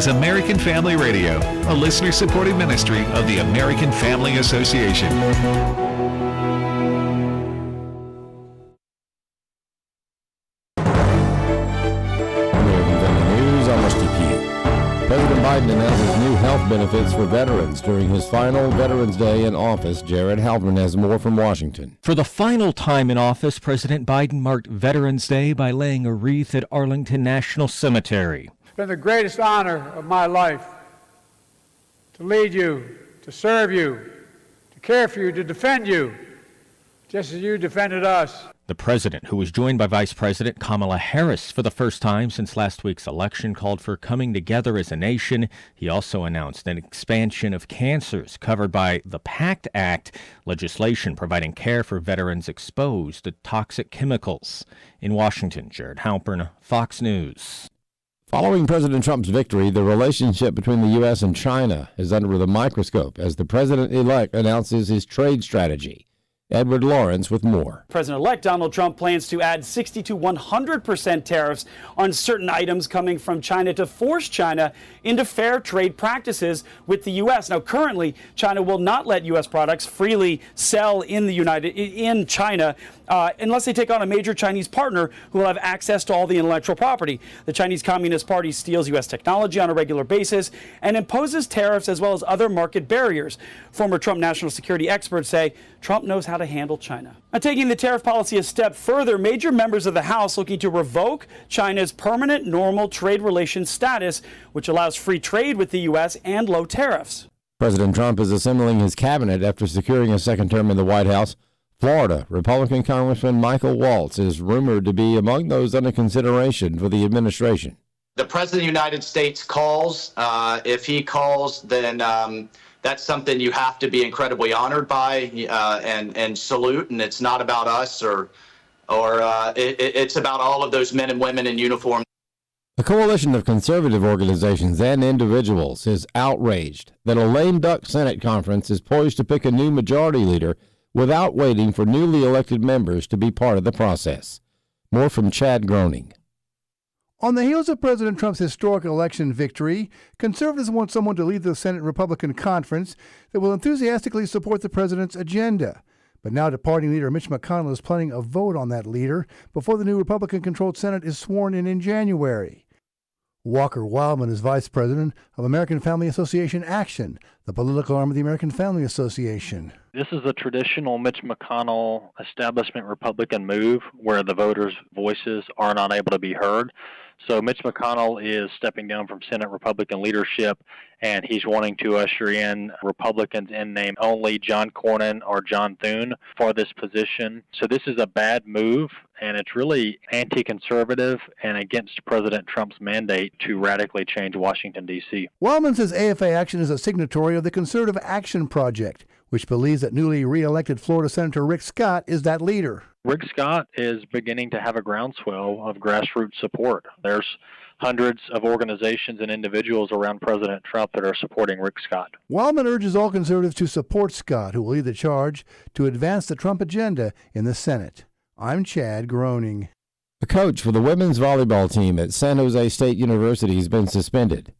is American Family Radio, a listener-supported ministry of the American Family Association. President Biden announces new health benefits for veterans during his final Veterans Day in office. Jared Halpern has more from Washington. For the final time in office, President Biden marked Veterans Day by laying a wreath at Arlington National Cemetery. It's been the greatest honor of my life to lead you, to serve you, to care for you, to defend you, just as you defended us. The president, who was joined by Vice President Kamala Harris for the first time since last week's election, called for coming together as a nation. He also announced an expansion of cancers covered by the PACT Act, legislation providing care for veterans exposed to toxic chemicals. In Washington, Jared Halpern, Fox News. Following President Trump's victory, the relationship between the U.S. and China is under the microscope as the president-elect announces his trade strategy. Edward Lawrence with more. President-elect Donald Trump plans to add 60 to 100% tariffs on certain items coming from China to force China into fair trade practices with the U.S. Now, currently, China will not let U.S. products freely sell in China unless they take on a major Chinese partner who will have access to all the intellectual property. The Chinese Communist Party steals U.S. technology on a regular basis and imposes tariffs as well as other market barriers. Former Trump national security experts say Trump knows how to handle China. Now, taking the tariff policy a step further, major members of the House looking to revoke China's permanent normal trade relations status, which allows free trade with the U.S. and low tariffs. President Trump is assembling his cabinet after securing a second term in the White House. Florida Republican Congressman Michael Waltz is rumored to be among those under consideration for the administration. The President of the United States calls. If he calls, then that's something you have to be incredibly honored by and salute. And it's not about us or it's about all of those men and women in uniform. A coalition of conservative organizations and individuals is outraged that a lame duck Senate conference is poised to pick a new majority leader without waiting for newly elected members to be part of the process. More from Chad Groening. On the heels of President Trump's historic election victory, conservatives want someone to lead the Senate Republican conference that will enthusiastically support the president's agenda. But now departing leader Mitch McConnell is planning a vote on that leader before the new Republican-controlled Senate is sworn in January. Walker Wildmon is vice president of American Family Association Action, the political arm of the American Family Association. This is a traditional Mitch McConnell establishment Republican move where the voters' voices are not able to be heard. So Mitch McConnell is stepping down from Senate Republican leadership, and he's wanting to usher in Republicans in name only, John Cornyn or John Thune, for this position. So this is a bad move, and it's really anti-conservative and against President Trump's mandate to radically change Washington, D.C. Wildman says AFA Action is a signatory of the Conservative Action Project, which believes that newly re-elected Florida Senator Rick Scott is that leader. Rick Scott is beginning to have a groundswell of grassroots support. There's hundreds of organizations and individuals around President Trump that are supporting Rick Scott. Wildman urges all conservatives to support Scott, who will lead the charge to advance the Trump agenda in the Senate. I'm Chad Groening. The coach for the women's volleyball team at San Jose State University has been suspended.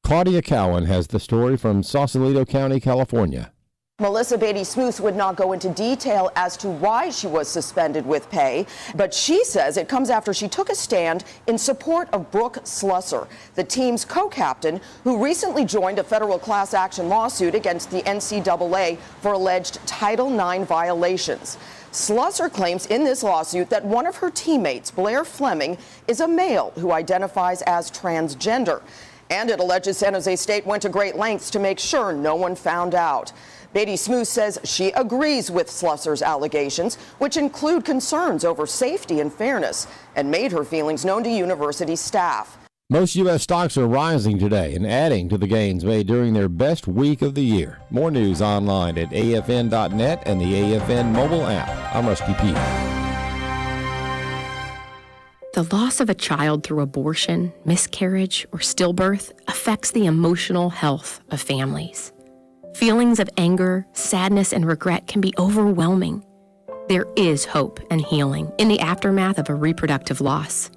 Claudia Cowan has the story from Sausalito County, California. Melissa Beatty-Smoose would not go into detail as to why she was suspended with pay, but she says it comes after she took a stand in support of Brooke Slusser, the team's co-captain, who recently joined a federal class action lawsuit against the NCAA for alleged Title IX violations. Slusser claims in this lawsuit that one of her teammates, Blair Fleming, is a male who identifies as transgender. And it alleges San Jose State went to great lengths to make sure no one found out. Beatty-Smoose says she agrees with Slusser's allegations, which include concerns over safety and fairness, and made her feelings known to university staff. Most U.S. stocks are rising today and adding to the gains made during their best week of the year. More news online at afn.net and the AFN mobile app. I'm Rusty P. The loss of a child through abortion, miscarriage, or stillbirth affects the emotional health of families. Feelings of anger, sadness, and regret can be overwhelming. There is hope and healing in the aftermath of a reproductive loss.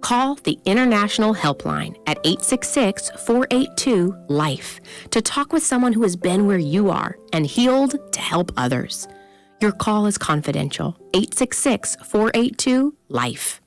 Call the International Helpline at 866-482-LIFE to talk with someone who has been where you are and healed to help others. Your call is confidential. 866-482-LIFE.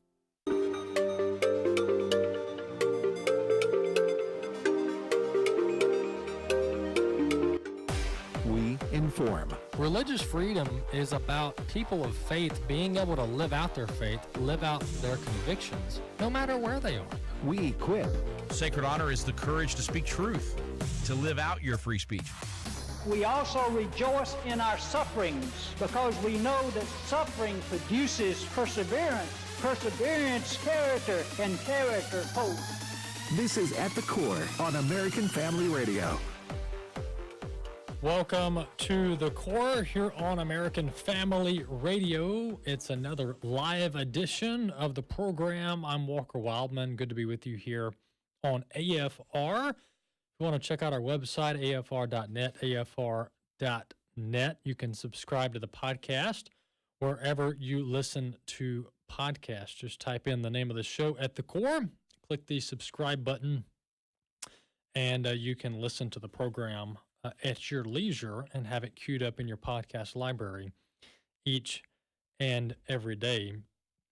We inform. Religious freedom is about people of faith being able to live out their faith, live out their convictions, no matter where they are. We equip. Sacred honor is the courage to speak truth, to live out your free speech. We also rejoice in our sufferings because we know that suffering produces perseverance, perseverance, character, and character, hope. This is At the Core on American Family Radio. Welcome to The Core here on American Family Radio. It's another live edition of the program. I'm Walker Wildmon. Good to be with you here on AFR. If you want to check out our website, afr.net, afr.net, you can subscribe to the podcast wherever you listen to podcasts. Just type in the name of the show, At the Core, click the subscribe button, and you can listen to the program at your leisure and have it queued up in your podcast library each and every day.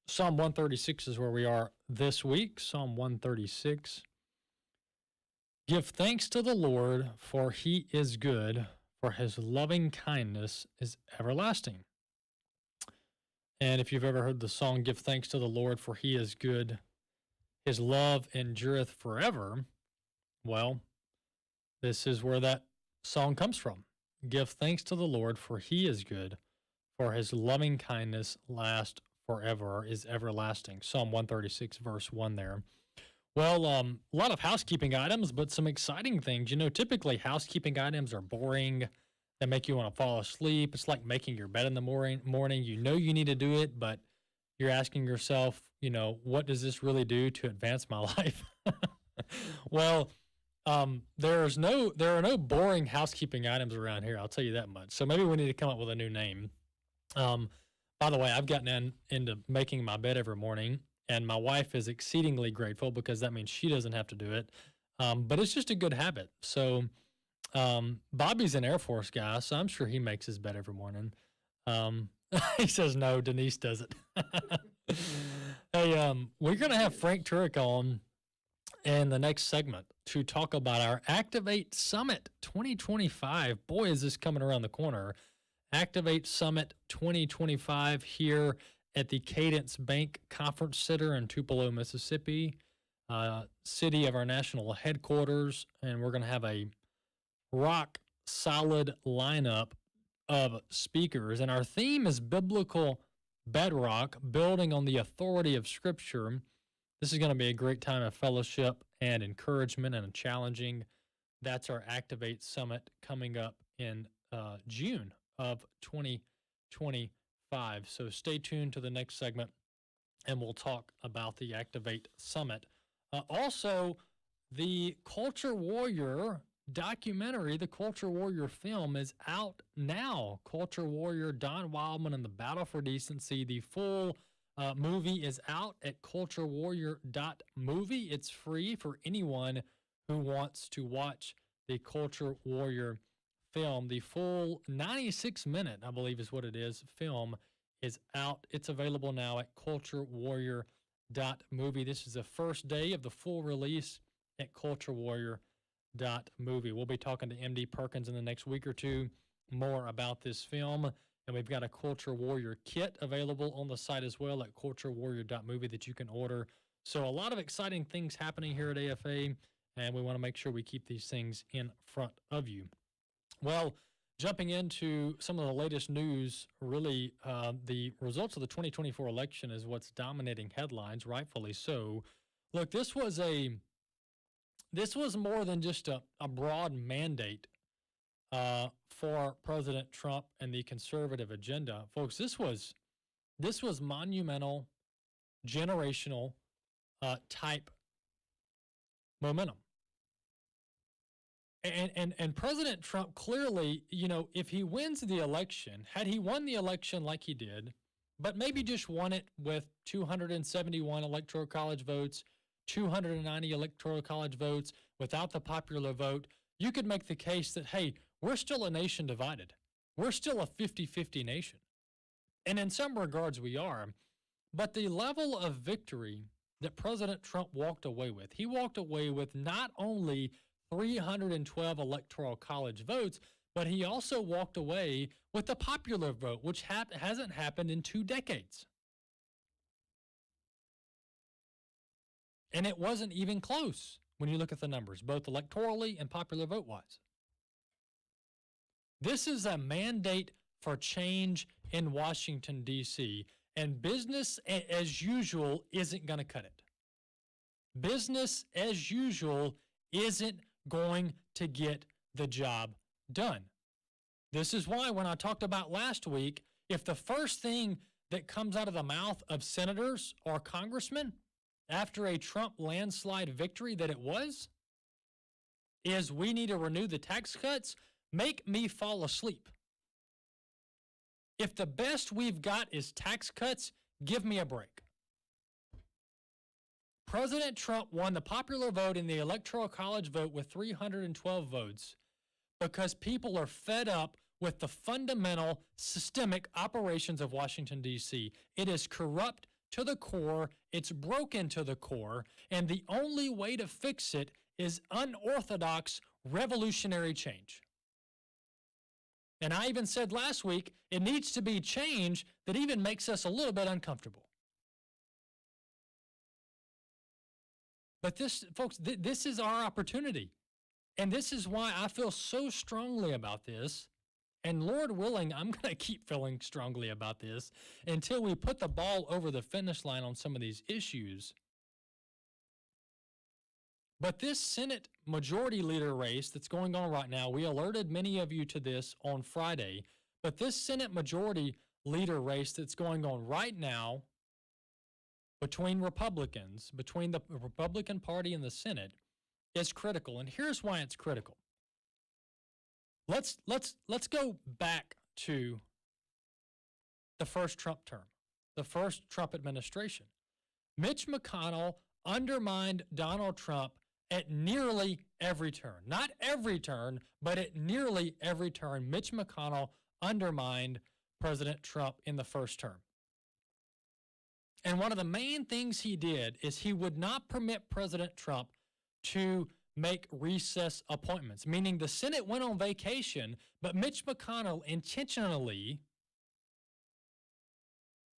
Psalm 136 is where we are this week. Psalm 136. Give thanks to the Lord, for he is good, for his loving kindness is everlasting. And if you've ever heard the song, Give Thanks to the Lord, for he is good, his love endureth forever, well, this is where that song comes from. Give thanks to the Lord, for he is good, for his loving kindness lasts forever, is everlasting. Psalm 136, verse 1 there. Well, a lot of housekeeping items, but some exciting things. You know, typically housekeeping items are boring. They make you want to fall asleep. It's like making your bed in the morning. You know you need to do it, but you're asking yourself, you know, what does this really do to advance my life? Well, there are no boring housekeeping items around here. I'll tell you that much. So maybe we need to come up with a new name. By the way, I've gotten into making my bed every morning, and my wife is exceedingly grateful because that means she doesn't have to do it. But it's just a good habit. So Bobby's an Air Force guy, so I'm sure he makes his bed every morning. He says no, Denise does it. Hey, we're going to have Frank Turek on in the next segment to talk about our Activate Summit 2025. Boy, is this coming around the corner. Activate Summit 2025 here at the Cadence Bank Conference Center in Tupelo, Mississippi, city of our national headquarters. And we're going to have a rock solid lineup of speakers. And our theme is biblical bedrock, building on the authority of Scripture. This is going to be a great time of fellowship and encouragement and challenging. That's our Activate Summit coming up in June of 2025. So stay tuned to the next segment, and we'll talk about the Activate Summit. Also, the Culture Warrior documentary, the Culture Warrior film, is out now. Culture Warrior, Don Wildmon and the Battle for Decency. The full movie is out at culturewarrior.movie. It's free for anyone who wants to watch the Culture Warrior film. The full 96-minute, I believe is what it is, film is out. It's available now at culturewarrior.movie. This is the first day of the full release at culturewarrior.movie. We'll be talking to MD Perkins in the next week or two more about this film. And we've got a Culture Warrior kit available on the site as well at culturewarrior.movie that you can order. So a lot of exciting things happening here at AFA, and we want to make sure we keep these things in front of you. Well, jumping into some of the latest news, really the results of the 2024 election is what's dominating headlines, rightfully so. Look, this was more than just a broad mandate for President Trump and the conservative agenda. Folks, this was monumental, generational type momentum. And President Trump clearly, you know, if he wins the election, had he won the election like he did, but maybe just won it with 271 electoral college votes, 290 electoral college votes without the popular vote, you could make the case that, hey, we're still a nation divided. We're still a 50-50 nation. And in some regards we are. But the level of victory that President Trump walked away with, he walked away with not only 312 electoral college votes, but he also walked away with the popular vote, which hasn't happened in 2 decades. And it wasn't even close when you look at the numbers, both electorally and popular vote-wise. This is a mandate for change in Washington, D.C., and business as usual isn't going to cut it. Business as usual isn't going to get the job done. This is why when I talked about last week, if the first thing that comes out of the mouth of senators or congressmen after a Trump landslide victory that it was, is we need to renew the tax cuts, make me fall asleep. If the best we've got is tax cuts, give me a break. President Trump won the popular vote in the Electoral College vote with 312 votes because people are fed up with the fundamental systemic operations of Washington, D.C. It is corrupt to the core, it's broken to the core, and the only way to fix it is unorthodox revolutionary change. And I even said last week, it needs to be change that even makes us a little bit uncomfortable. But this, folks, this is our opportunity. And this is why I feel so strongly about this. And Lord willing, I'm going to keep feeling strongly about this until we put the ball over the finish line on some of these issues. But this Senate Majority Leader race that's going on right now, we alerted many of you to this on Friday, but this Senate Majority Leader race that's going on right now between Republicans, between the Republican Party and the Senate, is critical. And here's why it's critical. Let's go back to the first Trump term, the first Trump administration. Mitch McConnell undermined Donald Trump at nearly every turn. Not every turn, but at nearly every turn, Mitch McConnell undermined President Trump in the first term. And one of the main things he did is he would not permit President Trump to make recess appointments, meaning the Senate went on vacation, but Mitch McConnell intentionally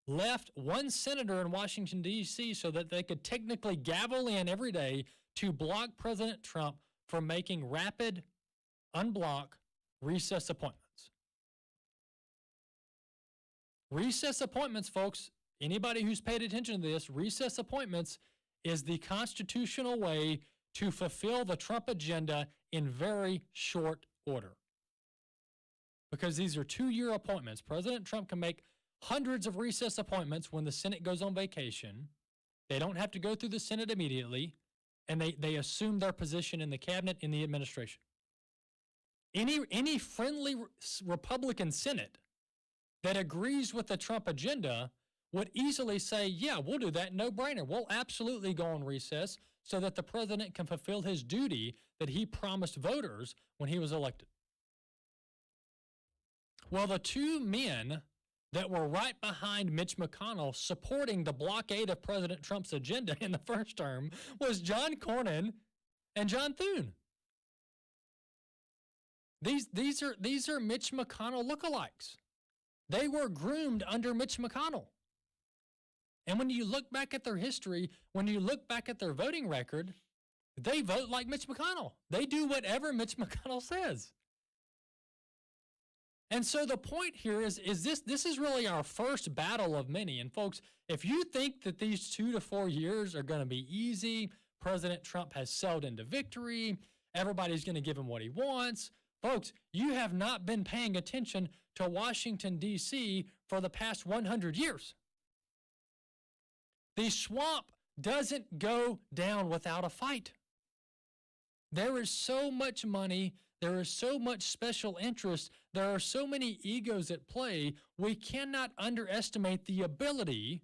left one senator in Washington, D.C. so that they could technically gavel in every day to block President Trump from making rapid, unblock recess appointments. Recess appointments, folks, anybody who's paid attention to this, recess appointments is the constitutional way to fulfill the Trump agenda in very short order. Because these are 2-year appointments. President Trump can make hundreds of recess appointments when the Senate goes on vacation. They don't have to go through the Senate immediately, and they assume their position in the cabinet, in the administration. Any friendly Republican Senate that agrees with the Trump agenda would easily say, yeah, we'll do that, no brainer. We'll absolutely go on recess so that the president can fulfill his duty that he promised voters when he was elected. Well, the two men that were right behind Mitch McConnell supporting the blockade of President Trump's agenda in the first term was John Cornyn and John Thune. These are Mitch McConnell lookalikes. They were groomed under Mitch McConnell. And when you look back at their history, when you look back at their voting record, they vote like Mitch McConnell. They do whatever Mitch McConnell says. And so the point here is this is really our first battle of many. And folks, if you think that these 2 to 4 years are going to be easy, President Trump has sailed into victory, everybody's going to give him what he wants, folks, you have not been paying attention to Washington, D.C. for the past 100 years. The swamp doesn't go down without a fight. There is so much money. There is so much special interest. There are so many egos at play. We cannot underestimate the ability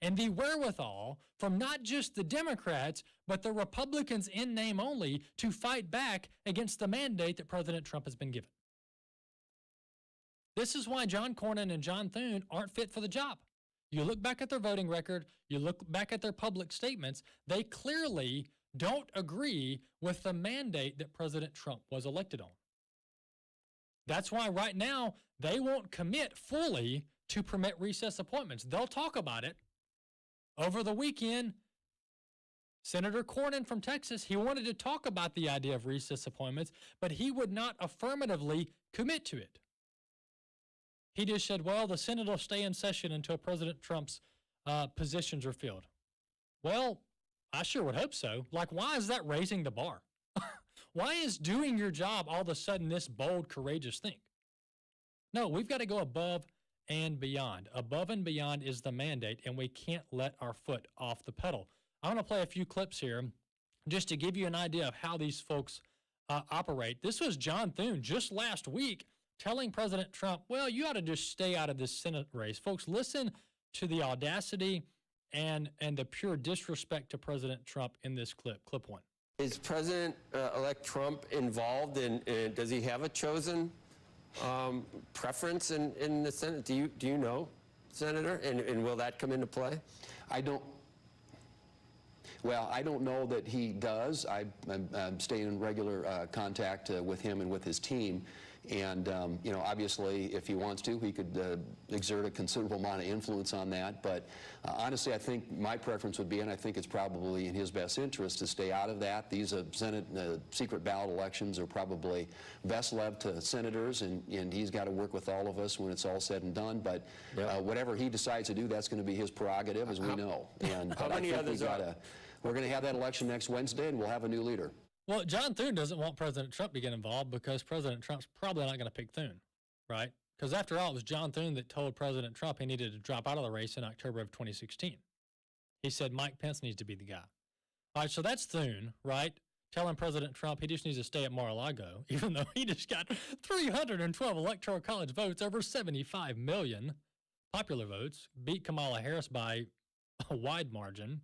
and the wherewithal from not just the Democrats, but the Republicans in name only to fight back against the mandate that President Trump has been given. This is why John Cornyn and John Thune aren't fit for the job. You look back at their voting record, you look back at their public statements, they clearly don't agree with the mandate that President Trump was elected on. That's why right now they won't commit fully to permit recess appointments. They'll talk about it. Over the weekend, Senator Cornyn from Texas, he wanted to talk about the idea of recess appointments, but he would not affirmatively commit to it. He just said, well, the Senate will stay in session until President Trump's positions are filled. Well, I sure would hope so. Like, why is that raising the bar? Why is doing your job all of a sudden this bold, courageous thing? No, we've got to go above and beyond. Above and beyond is the mandate, and we can't let our foot off the pedal. I want to play a few clips here just to give you an idea of how these folks operate. This was John Thune just last week telling President Trump, well, you ought to just stay out of this Senate race. Folks, listen to the audacity and the pure disrespect to President Trump in this clip. Clip one. Is President-elect Trump involved in, does he have a chosen preference in the Senate? Do you know, Senator? And will that come into play? I don't know that he does. I'm staying in regular contact with him and with his team. And, obviously, if he wants to, he could exert a considerable amount of influence on that. But honestly, I think my preference would be, and I think it's probably in his best interest, to stay out of that. These Senate secret ballot elections are probably best left to senators, and he's got to work with all of us when it's all said and done. But whatever he decides to do, that's going to be his prerogative, as we know. And how many others are? We're going to have that election next Wednesday, and we'll have a new leader. Well, John Thune doesn't want President Trump to get involved because President Trump's probably not going to pick Thune, right? Because after all, it was John Thune that told President Trump he needed to drop out of the race in October of 2016. He said Mike Pence needs to be the guy. All right, so that's Thune, right? Telling President Trump he just needs to stay at Mar-a-Lago, even though he just got 312 Electoral College votes, over 75 million popular votes, beat Kamala Harris by a wide margin.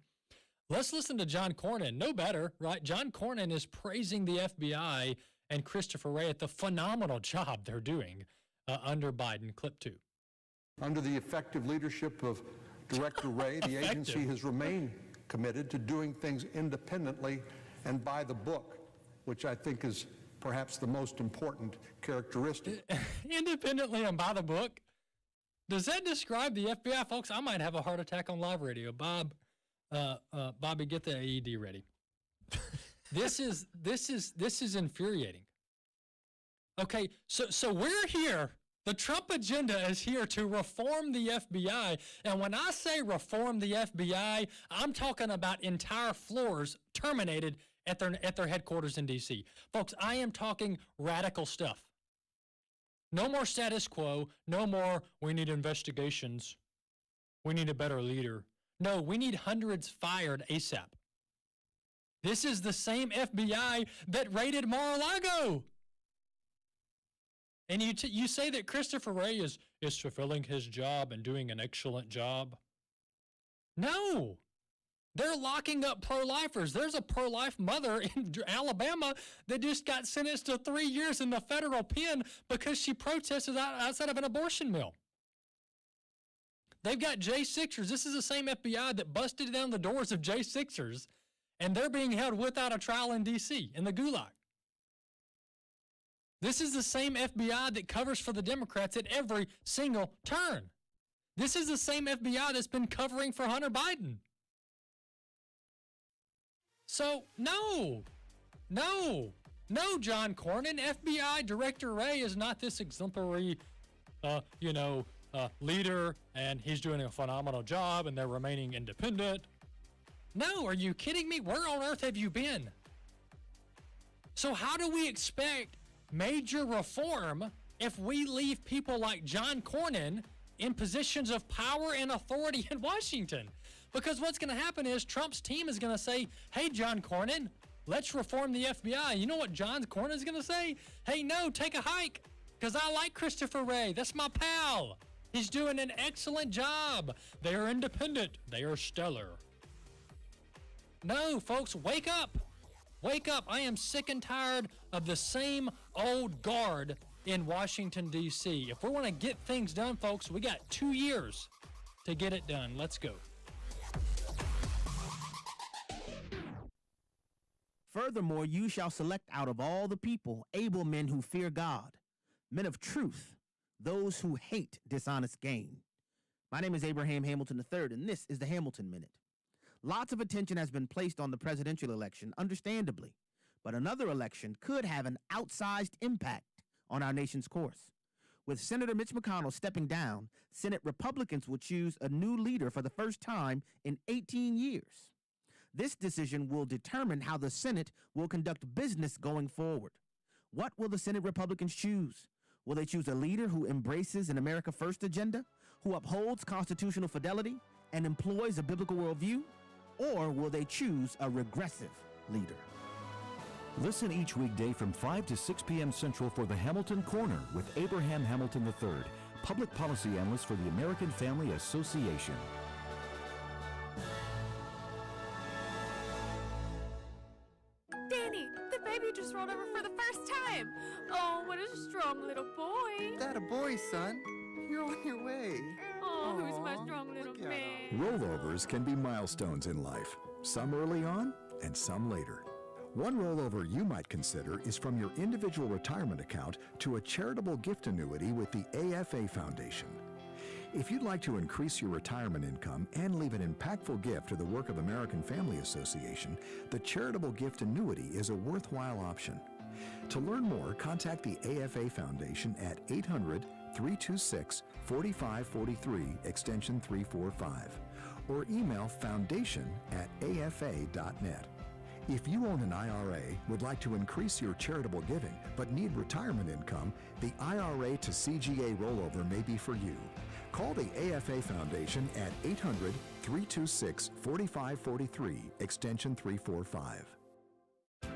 Let's listen to John Cornyn. No better, right? John Cornyn is praising the FBI and Christopher Wray at the phenomenal job they're doing under Biden. Clip 2. Under the effective leadership of Director Wray, the agency has remained committed to doing things independently and by the book, which I think is perhaps the most important characteristic. Independently and by the book? Does that describe the FBI, folks? I might have a heart attack on live radio. Bobby, get the AED ready. This is infuriating. Okay, so we're here. The Trump agenda is here to reform the FBI. And when I say reform the FBI, I'm talking about entire floors terminated at their headquarters in D.C. Folks, I am talking radical stuff. No more status quo. No more, we need investigations. We need a better leader. No, we need hundreds fired ASAP. This is the same FBI that raided Mar-a-Lago. And you say that Christopher Wray is fulfilling his job and doing an excellent job. No. They're locking up pro-lifers. There's a pro-life mother in Alabama that just got sentenced to 3 years in the federal pen because she protested outside of an abortion mill. They've got J6ers. This is the same FBI that busted down the doors of J6ers, and they're being held without a trial in D.C., in the gulag. This is the same FBI that covers for the Democrats at every single turn. This is the same FBI that's been covering for Hunter Biden. So, no, John Cornyn. FBI Director Wray is not this exemplary, leader, and he's doing a phenomenal job, and they're remaining independent. No, are you kidding me? Where on earth have you been? So how do we expect major reform if we leave people like John Cornyn in positions of power and authority in Washington? Because what's going to happen is Trump's team is going to say, hey, John Cornyn, let's reform the FBI. You know what John Cornyn's going to say? Hey, no, take a hike, because I like Christopher Wray. That's my pal. He's doing an excellent job. They are independent. They are stellar. No, folks, wake up. Wake up. I am sick and tired of the same old guard in Washington, D.C. If we want to get things done, folks, we got 2 years to get it done. Let's go. Furthermore, you shall select out of all the people able men who fear God, men of truth, those who hate dishonest gain. My name is Abraham Hamilton III, and this is the Hamilton Minute. Lots of attention has been placed on the presidential election, understandably, but another election could have an outsized impact on our nation's course. With Senator Mitch McConnell stepping down, Senate Republicans will choose a new leader for the first time in 18 years. This decision will determine how the Senate will conduct business going forward. What will the Senate Republicans choose? Will they choose a leader who embraces an America First agenda, who upholds constitutional fidelity and employs a biblical worldview? Or will they choose a regressive leader? Listen each weekday from 5 to 6 p.m. Central for the Hamilton Corner with Abraham Hamilton III, public policy analyst for the American Family Association. Danny, the baby just rolled over for the first time. Oh, what a strong little boy. That a boy, son. You're on your way. Oh, who's my strong little man? Rollovers can be milestones in life, some early on and some later. One rollover you might consider is from your individual retirement account to a charitable gift annuity with the AFA Foundation. If you'd like to increase your retirement income and leave an impactful gift to the work of American Family Association, the charitable gift annuity is a worthwhile option. To learn more, contact the AFA Foundation at 800-326-4543, extension 345, or email foundation@afa.net. If you own an IRA, would like to increase your charitable giving, but need retirement income, the IRA to CGA rollover may be for you. Call the AFA Foundation at 800-326-4543, extension 345.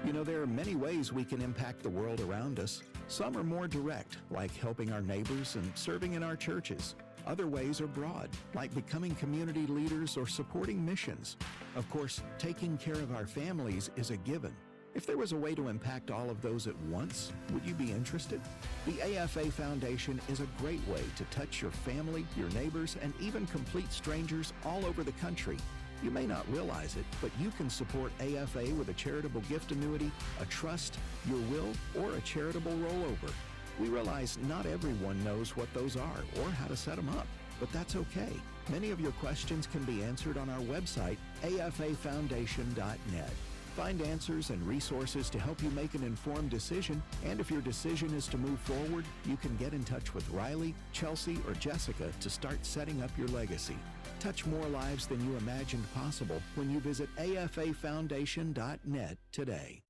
You know, there are many ways we can impact the world around us. Some are more direct, like helping our neighbors and serving in our churches. Other ways are broad, like becoming community leaders or supporting missions. Of course, taking care of our families is a given. If there was a way to impact all of those at once, would you be interested? The AFA Foundation is a great way to touch your family, your neighbors, and even complete strangers all over the country. You may not realize it, but you can support AFA with a charitable gift annuity, a trust, your will, or a charitable rollover. We realize not everyone knows what those are or how to set them up, but that's okay. Many of your questions can be answered on our website, afafoundation.net. Find answers and resources to help you make an informed decision, and if your decision is to move forward, you can get in touch with Riley, Chelsea, or Jessica to start setting up your legacy. Touch more lives than you imagined possible when you visit afafoundation.net today.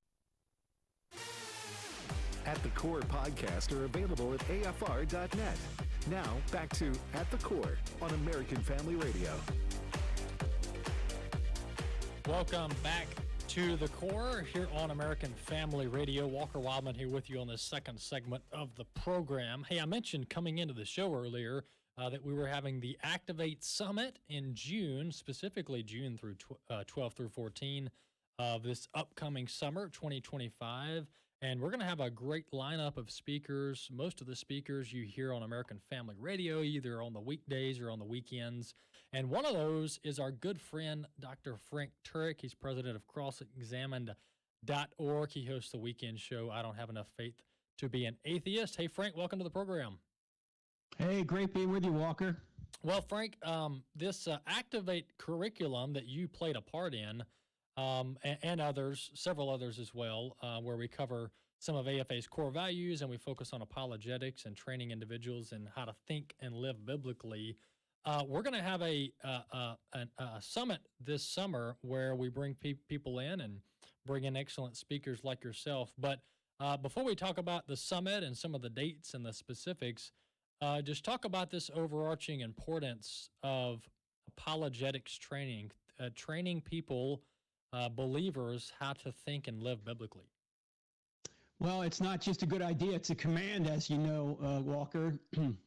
At the Core podcasts are available at afr.net. Now, back to At the Core on American Family Radio. Welcome back to the Core here on American Family Radio. Walker Wildmon here with you on the second segment of the program. Hey, I mentioned coming into the show earlier that we were having the Activate Summit in June, specifically June through 12 through 14 of this upcoming summer, 2025. And we're going to have a great lineup of speakers. Most of the speakers you hear on American Family Radio, either on the weekdays or on the weekends. And one of those is our good friend, Dr. Frank Turek. He's president of CrossExamined.org. He hosts the weekend show, I Don't Have Enough Faith to Be an Atheist. Hey, Frank, welcome to the program. Hey, great being with you, Walker. Well, Frank, this Activate curriculum that you played a part in, and others, several others as well, where we cover some of AFA's core values and we focus on apologetics and training individuals in how to think and live biblically. We're going to have a summit this summer where we bring people in and bring in excellent speakers like yourself. But before we talk about the summit and some of the dates and the specifics, just talk about this overarching importance of apologetics training, training people believers how to think and live biblically? Well, it's not just a good idea, it's a command, as you know, Walker.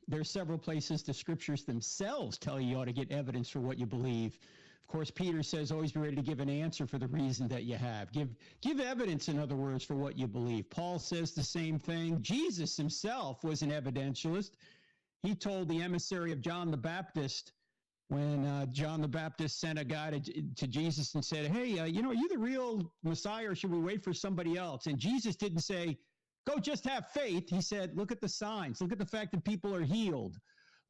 There's several places the scriptures themselves tell you ought to get evidence for what you believe. Of course, Peter says, always be ready to give an answer for the reason that you have. Give evidence, in other words, for what you believe. Paul says the same thing. Jesus himself was an evidentialist. He told the emissary of John the Baptist, when John the Baptist sent a guy to Jesus and said, hey, are you the real Messiah, or should we wait for somebody else? And Jesus didn't say, go just have faith. He said, look at the signs. Look at the fact that people are healed.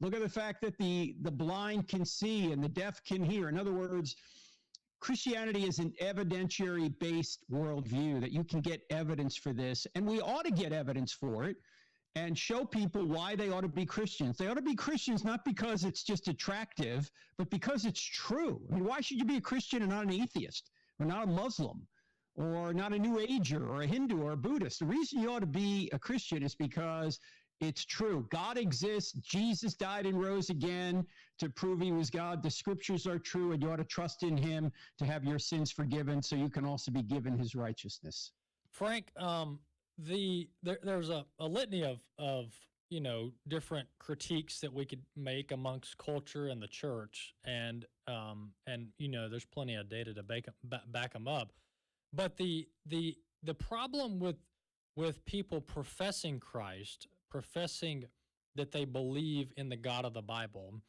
Look at the fact that the blind can see and the deaf can hear. In other words, Christianity is an evidentiary-based worldview, that you can get evidence for this, and we ought to get evidence for it and show people why they ought to be Christians. They ought to be Christians not because it's just attractive, but because it's true. I mean, why should you be a Christian and not an atheist, or not a Muslim, or not a New Ager, or a Hindu, or a Buddhist? The reason you ought to be a Christian is because it's true. God exists. Jesus died and rose again to prove he was God. The scriptures are true, and you ought to trust in him to have your sins forgiven so you can also be given his righteousness. Frank, there's a litany of different critiques that we could make amongst culture and the church, and there's plenty of data to back them up. But the problem with people professing Christ, professing that they believe in the God of the Bible,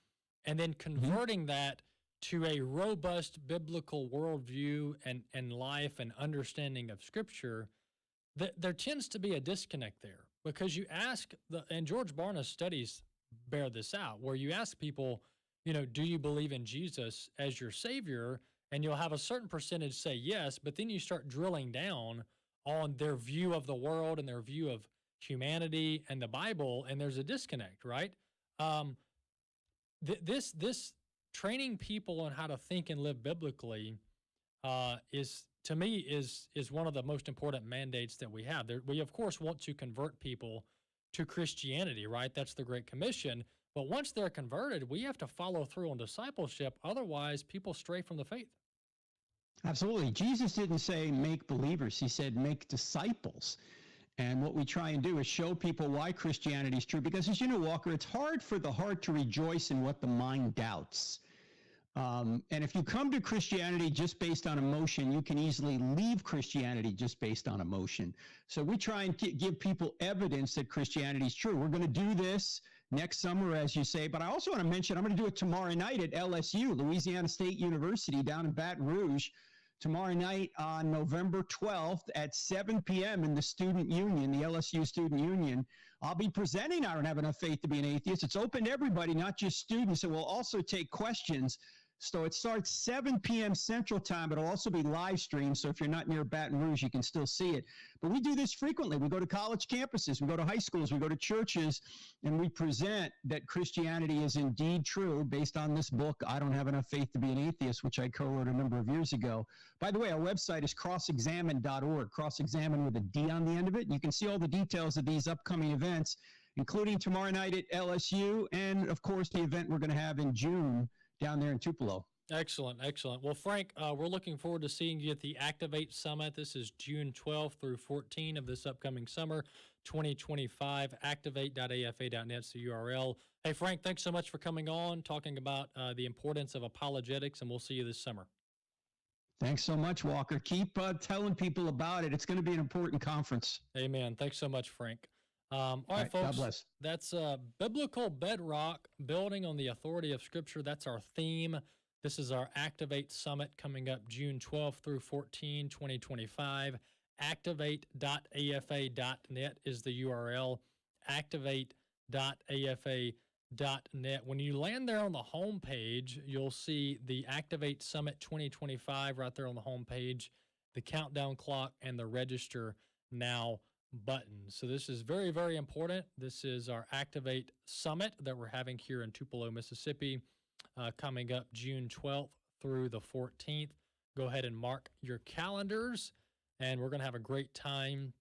and then converting that to a robust biblical worldview and life and understanding of Scripture, there tends to be a disconnect there, because you ask, and George Barna's studies bear this out, where you ask people, do you believe in Jesus as your Savior? And you'll have a certain percentage say yes, but then you start drilling down on their view of the world and their view of humanity and the Bible, and there's a disconnect, right? This training people on how to think and live biblically is, to me, is one of the most important mandates that we have. We, of course, want to convert people to Christianity, right? That's the Great Commission. But once they're converted, we have to follow through on discipleship. Otherwise, people stray from the faith. Absolutely. Jesus didn't say make believers. He said make disciples. And what we try and do is show people why Christianity is true. Because, as you know, Walker, it's hard for the heart to rejoice in what the mind doubts. And if you come to Christianity just based on emotion, you can easily leave Christianity just based on emotion. So we try and give people evidence that Christianity is true. We're going to do this next summer, as you say, but I also want to mention, I'm going to do it tomorrow night at LSU, Louisiana State University, down in Baton Rouge. Tomorrow night on November 12th at 7 p.m. in the Student Union, the LSU Student Union. I'll be presenting I Don't Have Enough Faith to Be an Atheist. It's open to everybody, not just students, and we'll also take questions. So it starts 7 p.m. Central Time. It'll also be live streamed, so if you're not near Baton Rouge, you can still see it. But we do this frequently. We go to college campuses, we go to high schools, we go to churches, and we present that Christianity is indeed true based on this book, I Don't Have Enough Faith to Be an Atheist, which I co-wrote a number of years ago. By the way, our website is crossexamine.org, cross-examine with a D on the end of it. And you can see all the details of these upcoming events, including tomorrow night at LSU, and, of course, the event we're going to have in June down there in Tupelo. Excellent, excellent. Well, Frank, we're looking forward to seeing you at the Activate Summit. This is June 12th through 14 of this upcoming summer, 2025. Activate.afa.net is the URL. Hey, Frank, thanks so much for coming on, talking about the importance of apologetics, and we'll see you this summer. Thanks so much, Walker. Keep telling people about it. It's going to be an important conference. Amen. Thanks so much, Frank. All right, folks. God bless. That's Biblical Bedrock, Building on the Authority of Scripture. That's our theme. This is our Activate Summit coming up June 12th through 14, 2025. Activate.afa.net is the URL. Activate.afa.net. When you land there on the home page, you'll see the Activate Summit 2025 right there on the home page, the countdown clock, and the Register Now button. So this is very, very important. This is our Activate Summit that we're having here in Tupelo, Mississippi, coming up June 12th through the 14th. Go ahead and mark your calendars, and we're going to have a great time.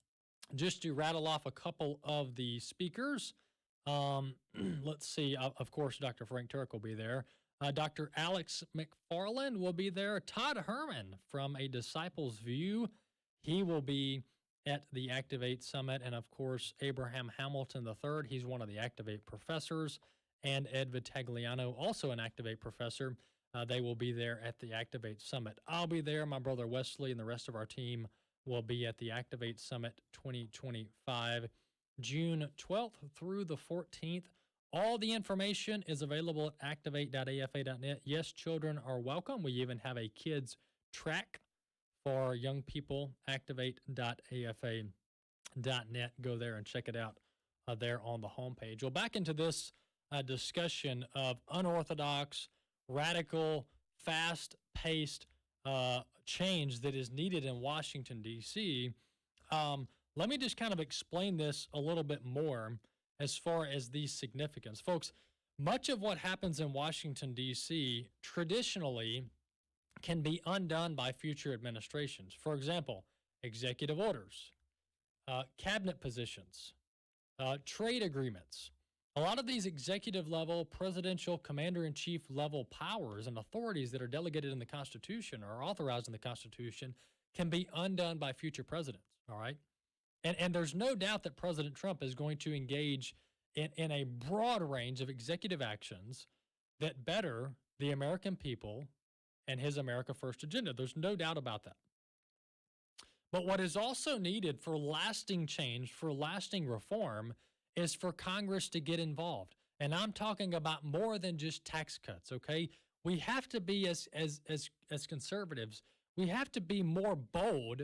Just to rattle off a couple of the speakers, let's see. Of course, Dr. Frank Turek will be there. Dr. Alex McFarland will be there. Todd Herman from A Disciple's View, he will be at the Activate Summit. And, of course, Abraham Hamilton III, he's one of the Activate professors. And Ed Vitagliano, also an Activate professor. They will be there at the Activate Summit. I'll be there. My brother Wesley and the rest of our team will be at the Activate Summit 2025, June 12th through the 14th. All the information is available at activate.afa.net. Yes, children are welcome. We even have a kids track for young people, activate.afa.net. Go there and check it out there on the homepage. Well, back into this discussion of unorthodox, radical, fast-paced change that is needed in Washington, D.C., let me just kind of explain this a little bit more as far as the significance. Folks, much of what happens in Washington, D.C. traditionally can be undone by future administrations. For example, executive orders, cabinet positions, trade agreements. A lot of these executive level, presidential, commander-in-chief level powers and authorities that are delegated in the Constitution or authorized in the Constitution can be undone by future presidents, all right? And there's no doubt that President Trump is going to engage in a broad range of executive actions that better the American people and his America First agenda. There's no doubt about that. But what is also needed for lasting change, for lasting reform, is for Congress to get involved. And I'm talking about more than just tax cuts, okay? We have to be, as conservatives, we have to be more bold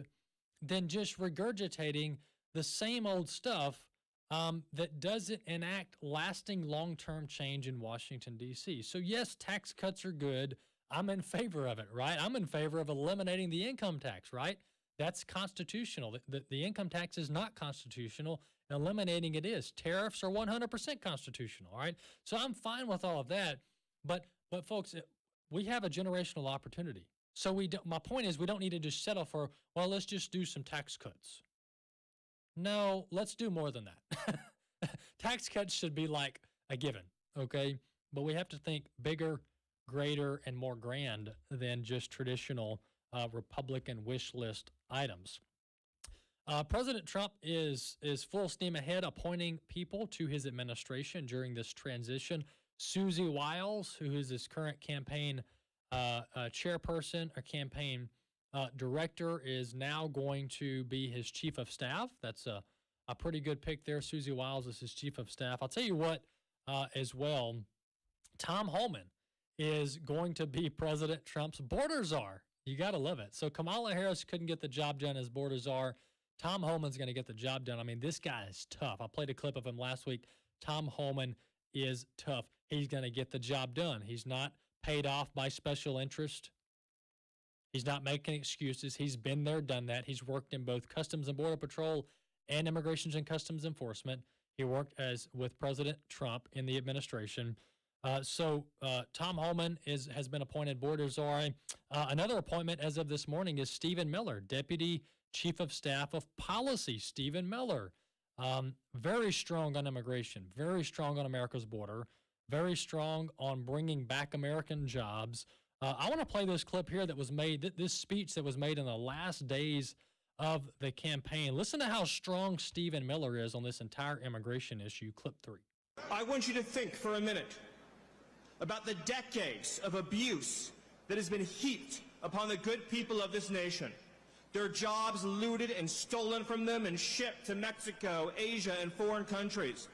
than just regurgitating the same old stuff that doesn't enact lasting long-term change in Washington, D.C. So yes, tax cuts are good. I'm in favor of it, right? I'm in favor of eliminating the income tax, right? That's constitutional. The income tax is not constitutional. Eliminating it is. Tariffs are 100% constitutional, all right? So I'm fine with all of that. But folks, we have a generational opportunity. So my point is we don't need to just settle for, well, let's just do some tax cuts. No, let's do more than that. Tax cuts should be like a given, okay? But we have to think bigger, greater, and more grand than just traditional Republican wish list items. President Trump is full steam ahead appointing people to his administration during this transition. Susie Wiles, who is his current campaign chairperson or campaign director, is now going to be his chief of staff. That's a pretty good pick there. Susie Wiles is his chief of staff. I'll tell you what, as well, Tom Homan is going to be President Trump's border czar. You got to love it. So Kamala Harris couldn't get the job done as border czar. Tom Homan's going to get the job done. I mean, this guy is tough. I played a clip of him last week. Tom Homan is tough. He's going to get the job done. He's not paid off by special interest. He's not making excuses. He's been there, done that. He's worked in both Customs and Border Patrol and Immigration and Customs Enforcement. He worked with President Trump in the administration. So Tom Homan has been appointed border czar. Another appointment as of this morning is Stephen Miller, Deputy Chief of Staff of Policy. Stephen Miller, very strong on immigration, very strong on America's border, very strong on bringing back American jobs. I want to play this clip here that was made, this speech that was made in the last days of the campaign. Listen to how strong Stephen Miller is on this entire immigration issue. Clip 3. I want you to think for a minute about the decades of abuse that has been heaped upon the good people of this nation. Their jobs looted and stolen from them and shipped to Mexico, Asia, and foreign countries.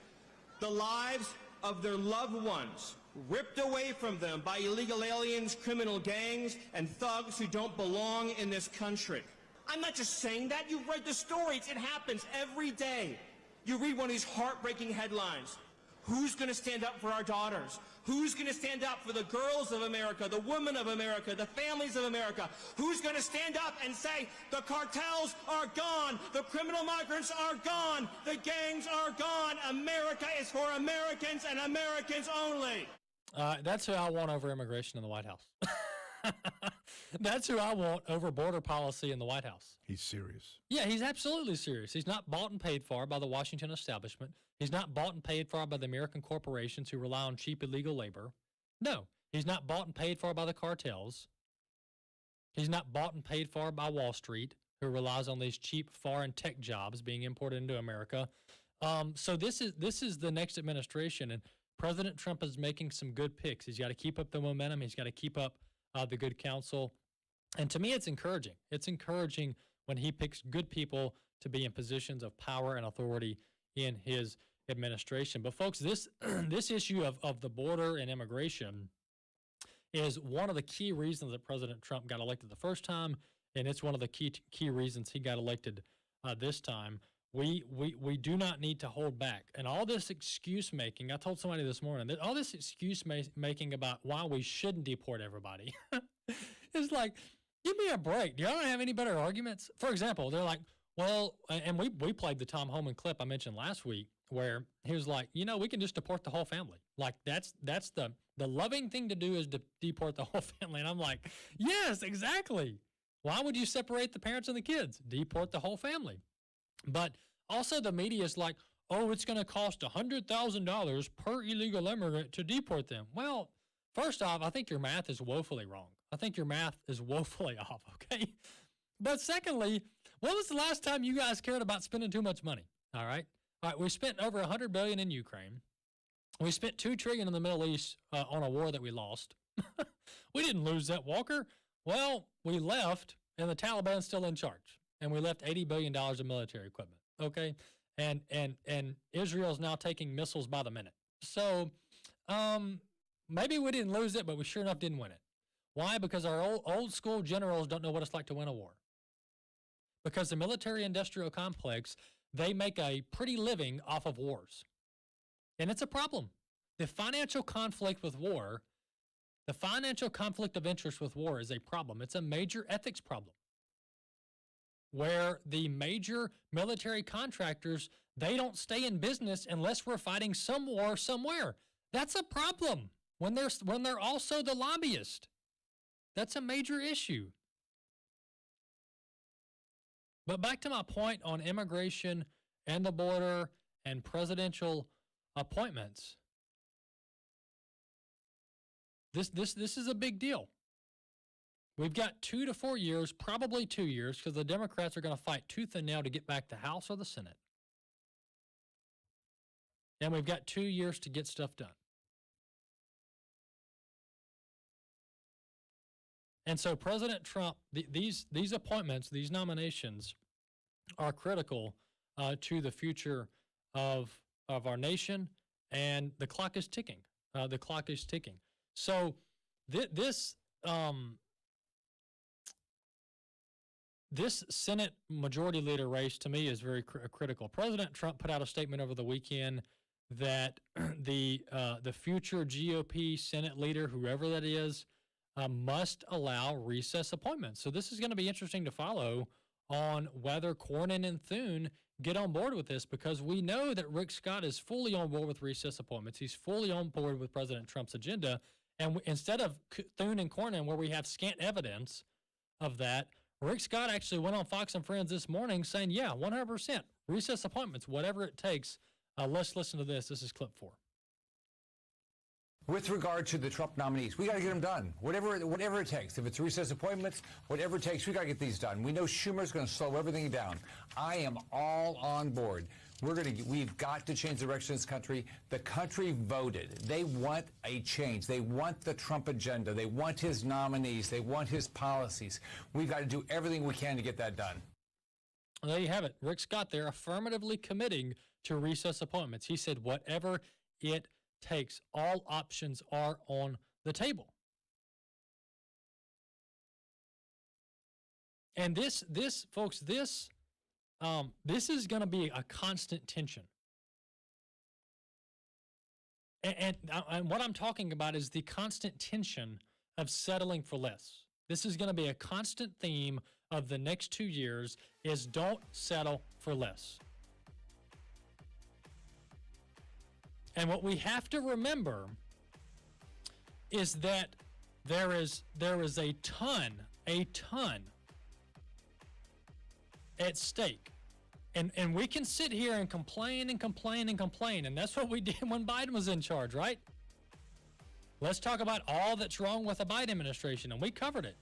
The lives of their loved ones ripped away from them by illegal aliens, criminal gangs, and thugs who don't belong in this country. I'm not just saying that. You've read the stories. It happens every day. You read one of these heartbreaking headlines. Who's going to stand up for our daughters? Who's going to stand up for the girls of America, the women of America, the families of America? Who's going to stand up and say the cartels are gone, the criminal migrants are gone, the gangs are gone, America is for Americans and Americans only? That's who I want over immigration in the White House. That's who I want over border policy in the White House. He's serious. Yeah, he's absolutely serious. He's not bought and paid for by the Washington establishment. He's not bought and paid for by the American corporations who rely on cheap illegal labor. No, He's not bought and paid for by the cartels. He's not bought and paid for by Wall Street, who relies on these cheap foreign tech jobs being imported into America. So this is the next administration, and President Trump is making some good picks. He's got to keep up the momentum. He's got to keep up the good counsel. And to me, it's encouraging. It's encouraging when he picks good people to be in positions of power and authority in his administration. But folks, this issue of the border and immigration is one of the key reasons that President Trump got elected the first time, and it's one of the key reasons he got elected this time. We do not need to hold back. And all this excuse making, I told somebody this morning, that all this excuse making about why we shouldn't deport everybody, it's like, give me a break. Do y'all have any better arguments? For example, they're like, well, and we played the Tom Homan clip I mentioned last week, where he was like, we can just deport the whole family. Like that's the loving thing to do is to deport the whole family. And I'm like, yes, exactly. Why would you separate the parents and the kids? Deport the whole family. But also the media is like, oh, it's going to cost $100,000 per illegal immigrant to deport them. Well, first off, I think your math is woefully wrong. I think your math is woefully off, okay? But secondly, when was the last time you guys cared about spending too much money? All right, we spent over $100 billion in Ukraine. We spent $2 trillion in the Middle East on a war that we lost. We didn't lose that, Walker. Well, we left, and the Taliban's still in charge, and we left $80 billion of military equipment. Okay, and Israel's now taking missiles by the minute. So, maybe we didn't lose it, but we sure enough didn't win it. Why? Because our old school generals don't know what it's like to win a war. Because the military-industrial complex, they make a pretty living off of wars. And it's a problem. The financial conflict with war, the financial conflict of interest with war is a problem. It's a major ethics problem, where the major military contractors, they don't stay in business unless we're fighting some war somewhere. That's a problem when they're also the lobbyist. That's a major issue. But back to my point on immigration and the border and presidential appointments. This is a big deal. We've got 2 to 4 years, probably 2 years, because the Democrats are going to fight tooth and nail to get back the House or the Senate. And we've got 2 years to get stuff done. And so President Trump, these appointments, these nominations are critical to the future of our nation, and the clock is ticking. The clock is ticking. So this Senate Majority Leader race, to me, is very critical. President Trump put out a statement over the weekend that the future GOP Senate leader, whoever that is, must allow recess appointments. So this is going to be interesting to follow on whether Cornyn and Thune get on board with this, because we know that Rick Scott is fully on board with recess appointments. He's fully on board with President Trump's agenda. And instead of Thune and Cornyn, where we have scant evidence of that, Rick Scott actually went on Fox and Friends this morning saying, yeah, 100%, recess appointments, whatever it takes. Let's listen to this. This is clip 4. With regard to the Trump nominees, we got to get them done. Whatever it takes. If it's recess appointments, whatever it takes, we got to get these done. We know Schumer's going to slow everything down. I am all on board. We've got to change the direction of this country. The country voted. They want a change. They want the Trump agenda. They want his nominees. They want his policies. We've got to do everything we can to get that done. Well, there you have it. Rick Scott there affirmatively committing to recess appointments. He said whatever it takes, all options are on the table. And this folks, this is going to be a constant tension. And what I'm talking about is the constant tension of settling for less. This is going to be a constant theme of the next 2 years, is don't settle for less. And what we have to remember is that there is a ton at stake. And we can sit here and complain, and that's what we did when Biden was in charge, right? Let's talk about all that's wrong with the Biden administration, and we covered it.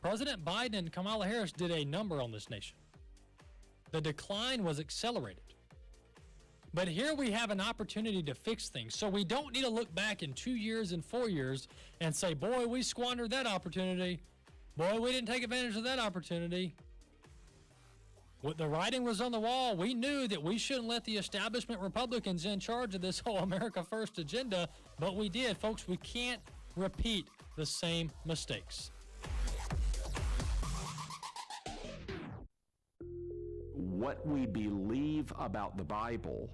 President Biden and Kamala Harris did a number on this nation. The decline was accelerated. But here we have an opportunity to fix things. So we don't need to look back in 2 years and 4 years and say, boy, we squandered that opportunity. Boy, we didn't take advantage of that opportunity. When the writing was on the wall, we knew that we shouldn't let the establishment Republicans in charge of this whole America First agenda, but we did. Folks, we can't repeat the same mistakes. What we believe about the Bible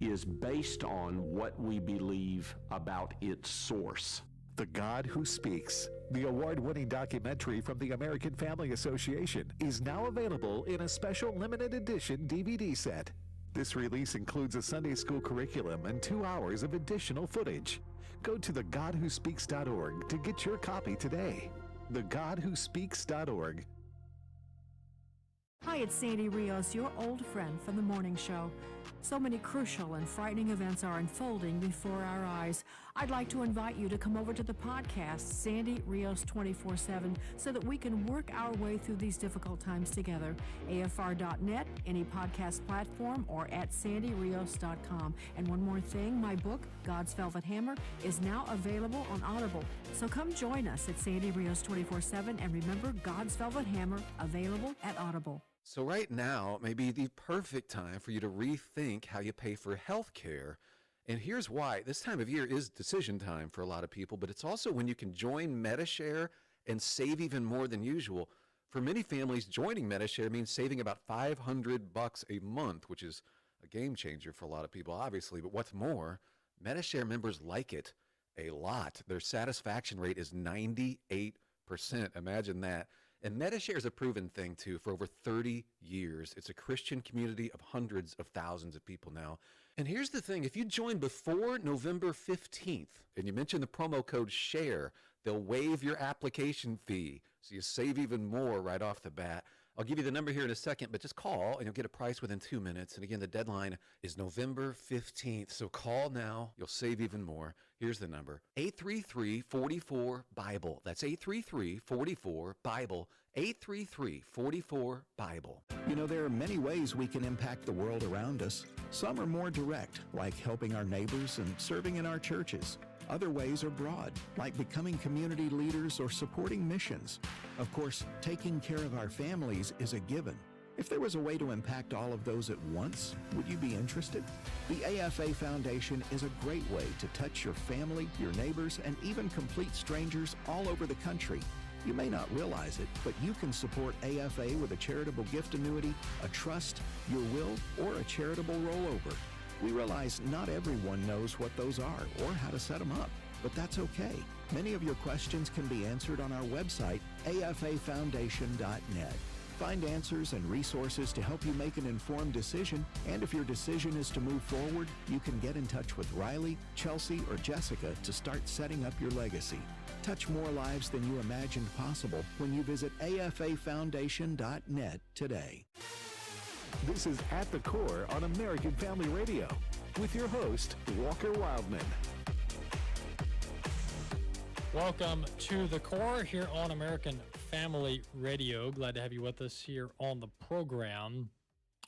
is based on what we believe about its source. The God Who Speaks, the award-winning documentary from the American Family Association, is now available in a special limited edition DVD set. This release includes a Sunday school curriculum and 2 hours of additional footage. Go to thegodwhospeaks.org to get your copy today. thegodwhospeaks.org. Hi, it's Sandy Rios, your old friend from the morning show. So many crucial and frightening events are unfolding before our eyes. I'd like to invite you to come over to the podcast, Sandy Rios 24/7, so that we can work our way through these difficult times together. AFR.net, any podcast platform, or at sandyrios.com. And one more thing, my book, God's Velvet Hammer, is now available on Audible. So come join us at Sandy Rios 24/7, and remember, God's Velvet Hammer, available at Audible. So right now may be the perfect time for you to rethink how you pay for health care. And here's why. This time of year is decision time for a lot of people, but it's also when you can join MediShare and save even more than usual. For many families, joining MediShare means saving about $500 a month, which is a game changer for a lot of people, obviously. But what's more, MediShare members like it a lot. Their satisfaction rate is 98%. Imagine that. And MediShare is a proven thing, too, for over 30 years. It's a Christian community of hundreds of thousands of people now. And here's the thing. If you join before November 15th and you mention the promo code SHARE, they'll waive your application fee, so you save even more right off the bat. I'll give you the number here in a second, but just call and you'll get a price within 2 minutes. And again, the deadline is November 15th. So call now. You'll save even more. Here's the number, 833-44-BIBLE. That's 833-44-BIBLE, 833-44-BIBLE. You know, there are many ways we can impact the world around us. Some are more direct, like helping our neighbors and serving in our churches. Other ways are broad, like becoming community leaders or supporting missions. Of course, taking care of our families is a given. If there was a way to impact all of those at once, would you be interested? The AFA Foundation is a great way to touch your family, your neighbors, and even complete strangers all over the country. You may not realize it, but you can support AFA with a charitable gift annuity, a trust, your will, or a charitable rollover. We realize not everyone knows what those are or how to set them up, but that's okay. Many of your questions can be answered on our website, afafoundation.net. Find answers and resources to help you make an informed decision, and if your decision is to move forward, you can get in touch with Riley, Chelsea, or Jessica to start setting up your legacy. Touch more lives than you imagined possible when you visit afafoundation.net today. This is At the Core on American Family Radio with your host, Walker Wildmon. Welcome to The Core here on American Family Radio. Glad to have you with us here on the program.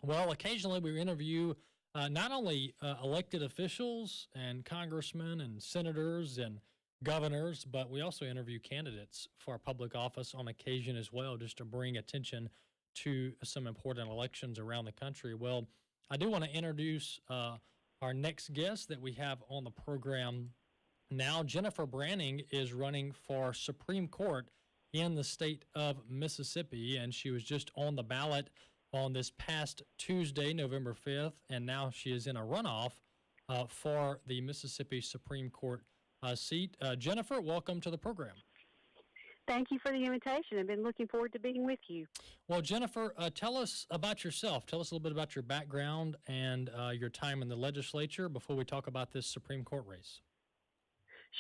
Well, occasionally we interview not only elected officials and congressmen and senators and governors, but we also interview candidates for public office on occasion as well, just to bring attention to some important elections around the country. Well, I do want to introduce our next guest that we have on the program now. Jenifer Branning is running for Supreme Court in the state of Mississippi, and she was just on the ballot on this past Tuesday, November 5th, and now she is in a runoff for the Mississippi Supreme Court seat. Jenifer, welcome to the program. Thank you for the invitation. I've been looking forward to being with you. Well, Jenifer, tell us about yourself. Tell us a little bit about your background and your time in the legislature before we talk about this Supreme Court race.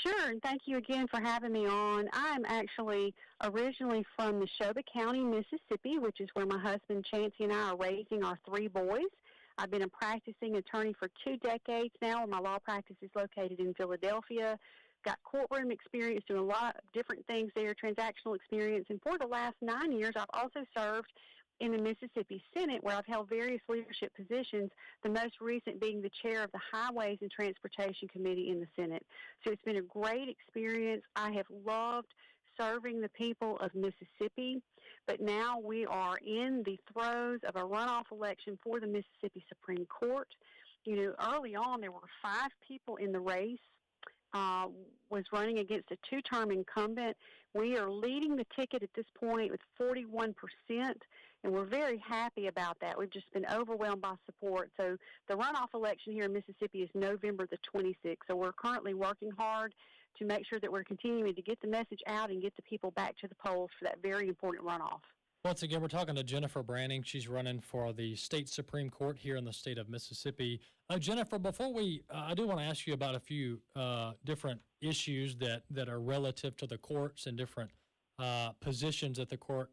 Sure, and thank you again for having me on. I'm actually originally from Neshoba County, Mississippi, which is where my husband Chancey and I are raising our 3 boys. I've been a practicing attorney for 2 decades now. My law practice is located in Philadelphia. got courtroom experience, doing a lot of different things there, transactional experience. And for the last 9 years, I've also served in the Mississippi Senate, where I've held various leadership positions, the most recent being the chair of the Highways and Transportation Committee in the Senate. So it's been a great experience. I have loved serving the people of Mississippi, but now we are in the throes of a runoff election for the Mississippi Supreme Court. You know, early on, there were 5 people in the race. Was running against a 2-term incumbent. We are leading the ticket at this point with 41%, and we're very happy about that. We've just been overwhelmed by support. So the runoff election here in Mississippi is November the 26th. So we're currently working hard to make sure that we're continuing to get the message out and get the people back to the polls for that very important runoff. Once again, we're talking to Jenifer Branning. She's running for the state Supreme Court here in the state of Mississippi. Jenifer, before I do want to ask you about a few different issues that are relative to the courts and different positions that the court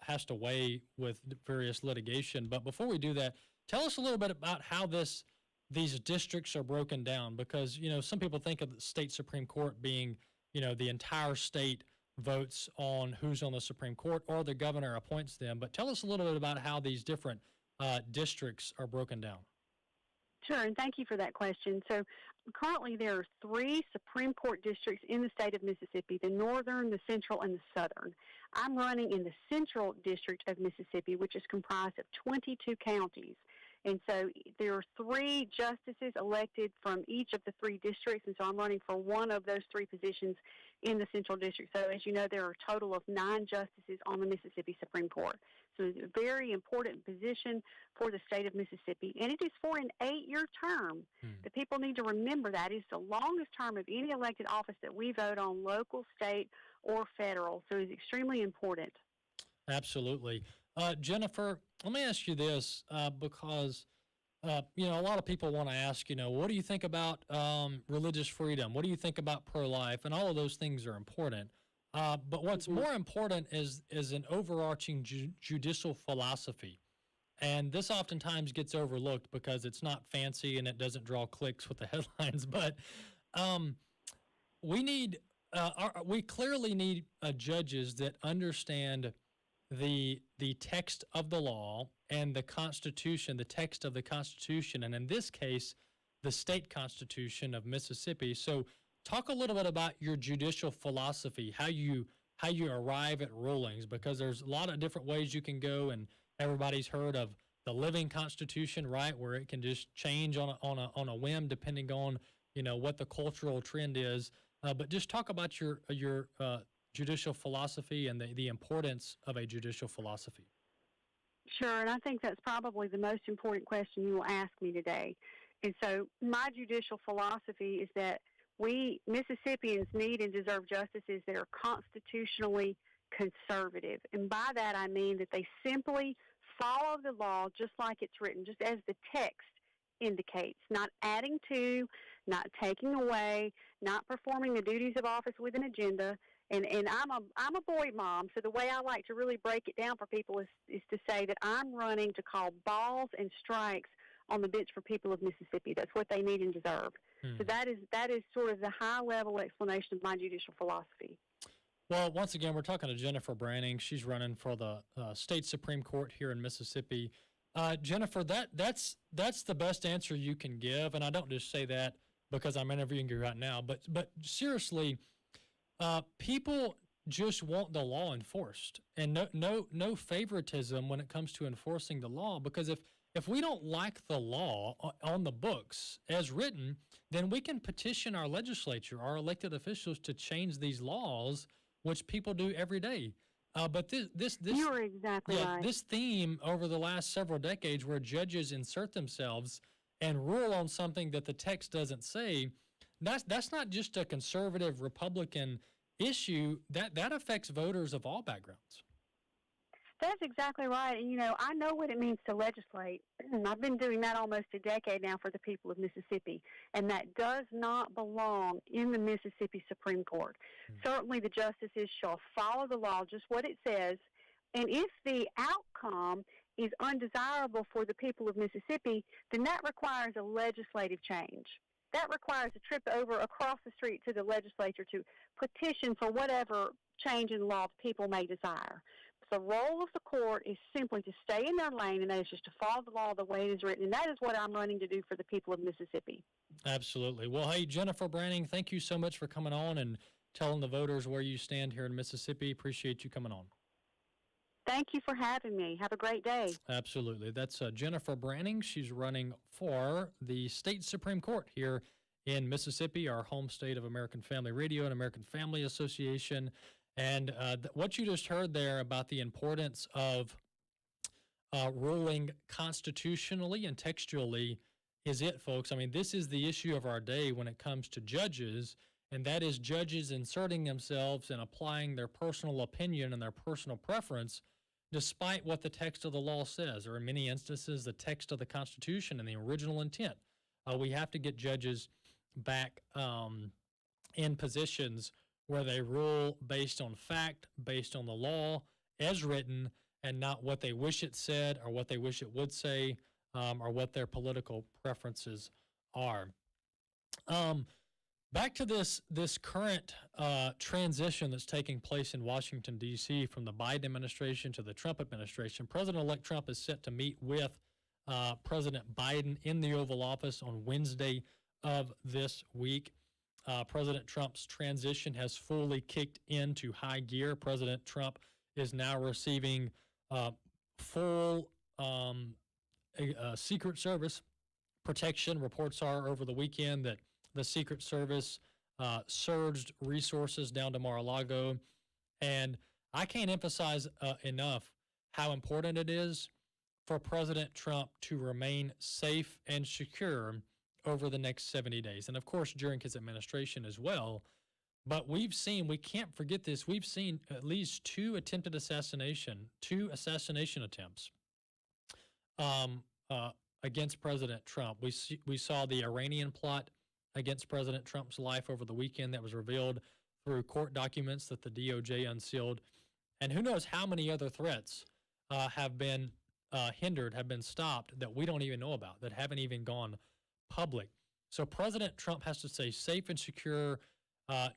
has to weigh with various litigation. But before we do that, tell us a little bit about how these districts are broken down, because, you know, some people think of the state Supreme Court being, you know, the entire state votes on who's on the Supreme Court, or the governor appoints them. But tell us a little bit about how these different districts are broken down. Sure, and thank you for that question. So currently there are 3 Supreme Court districts in the state of Mississippi, the northern, the central, and the southern. I'm running in the central district of Mississippi, which is comprised of 22 counties. And so there are 3 justices elected from each of the 3 districts, and so I'm running for one of those 3 positions in the Central District. So as you know, there are a total of 9 justices on the Mississippi Supreme Court. So it's a very important position for the state of Mississippi, and it is for an 8-year term. The people need to remember that. It's the longest term of any elected office that we vote on, local, state, or federal. So it's extremely important. Absolutely. Jenifer, let me ask you this, because, you know, a lot of people want to ask, you know, what do you think about religious freedom? What do you think about pro-life? And all of those things are important. But what's more important is an overarching judicial philosophy. And this oftentimes gets overlooked because it's not fancy and it doesn't draw clicks with the headlines. But we clearly need judges that understand the text of the law and the Constitution, the text of the Constitution, and in this case, the state Constitution of Mississippi. So talk a little bit about your judicial philosophy, how you arrive at rulings, because there's a lot of different ways you can go, and everybody's heard of the living Constitution, right, where it can just change on a whim depending on, you know, what the cultural trend is. But just talk about your judicial philosophy and the importance of a judicial philosophy. Sure, and I think that's probably the most important question you will ask me today. And so my judicial philosophy is that we Mississippians need and deserve justices that are constitutionally conservative. And by that I mean that they simply follow the law just like it's written, just as the text indicates, not adding to, not taking away, not performing the duties of office with an agenda. And I'm a boy mom, so the way I like to really break it down for people is to say that I'm running to call balls and strikes on the bench for people of Mississippi. That's what they need and deserve. So that is sort of the high-level explanation of my judicial philosophy. Well, once again, we're talking to Jenifer Branning. She's running for the state Supreme Court here in Mississippi. Jenifer, that's the best answer you can give, and I don't just say that because I'm interviewing you right now, but seriously, people just want the law enforced, and no favoritism when it comes to enforcing the law, because if we don't like the law on the books as written, then we can petition our legislature, our elected officials, to change these laws, which people do every day. But this you are exactly right. This theme over the last several decades, where judges insert themselves and rule on something that the text doesn't say, that's not just a conservative Republican issue. That affects voters of all backgrounds. That's exactly right. And, you know, I know what it means to legislate. I've been doing that almost a decade now for the people of Mississippi, and that does not belong in the Mississippi Supreme Court. Certainly the justices shall follow the law, just what it says, and if the outcome is undesirable for the people of Mississippi, then that requires a legislative change. that requires a trip over across the street to the legislature to petition for whatever change in law the people may desire. The role of the court is simply to stay in their lane, and that is just to follow the law the way it is written. And that is what I'm running to do for the people of Mississippi. Absolutely. Well, hey, Jenifer Branning, thank you so much for coming on and telling the voters where you stand here in Mississippi. Appreciate you coming on. Thank you for having me. Have a great day. Absolutely. That's Jenifer Branning. She's running for the state Supreme Court here in Mississippi, our home state of American Family Radio and American Family Association. And what you just heard there about the importance of ruling constitutionally and textually is it, folks. I mean, this is the issue of our day when it comes to judges, and that is judges inserting themselves and applying their personal opinion and their personal preference despite what the text of the law says, or in many instances, the text of the Constitution and the original intent. We have to get judges back in positions where they rule based on fact, based on the law as written, and not what they wish it said or what they wish it would say, or what their political preferences are. Back to this current transition that's taking place in Washington, D.C. from the Biden administration to the Trump administration. President-elect Trump is set to meet with President Biden in the Oval Office on Wednesday of this week. President Trump's transition has fully kicked into high gear. President Trump is now receiving full Secret Service protection. Reports are over the weekend that the Secret Service surged resources down to Mar-a-Lago. And I can't emphasize enough how important it is for President Trump to remain safe and secure over the next 70 days. And of course, during his administration as well. But we can't forget this, we've seen at least two assassination attempts against President Trump. We saw the Iranian plot against President Trump's life over the weekend that was revealed through court documents that the DOJ unsealed. And who knows how many other threats have been hindered, have been stopped that we don't even know about, that haven't even gone public. So President Trump has to stay safe and secure.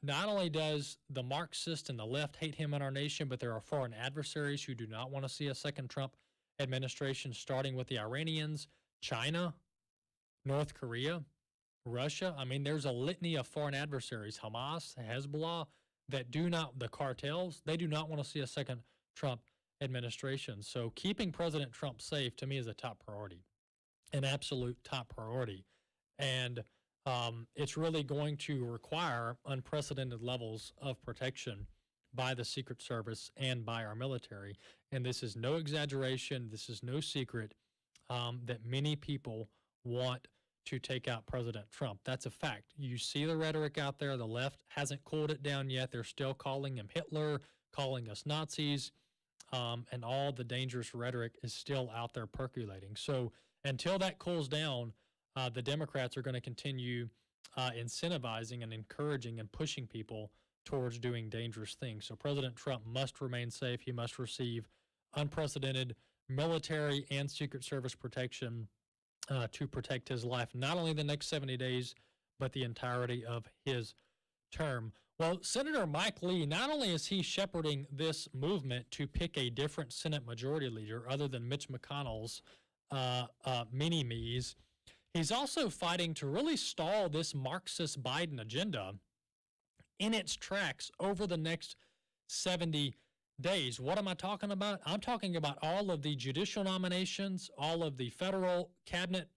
Not only does the Marxist and the left hate him in our nation, but there are foreign adversaries who do not want to see a second Trump administration, starting with the Iranians, China, North Korea, Russia. I mean, there's a litany of foreign adversaries, Hamas, Hezbollah, the cartels, they do not want to see a second Trump administration. So keeping President Trump safe, to me, is a top priority, an absolute top priority. And it's really going to require unprecedented levels of protection by the Secret Service and by our military. And this is no exaggeration. This is no secret that many people want to take out President Trump. That's a fact. You see the rhetoric out there. The left hasn't cooled it down yet. They're still calling him Hitler, calling us Nazis, and all the dangerous rhetoric is still out there percolating. So until that cools down, the Democrats are going to continue incentivizing and encouraging and pushing people towards doing dangerous things. So President Trump must remain safe. He must receive unprecedented military and Secret Service protection to protect his life, not only the next 70 days, but the entirety of his term. Well, Senator Mike Lee, not only is he shepherding this movement to pick a different Senate Majority Leader other than Mitch McConnell's mini-me's, he's also fighting to really stall this Marxist Biden agenda in its tracks over the next 70 days. What am I talking about? I'm talking about all of the judicial nominations, all of the federal cabinet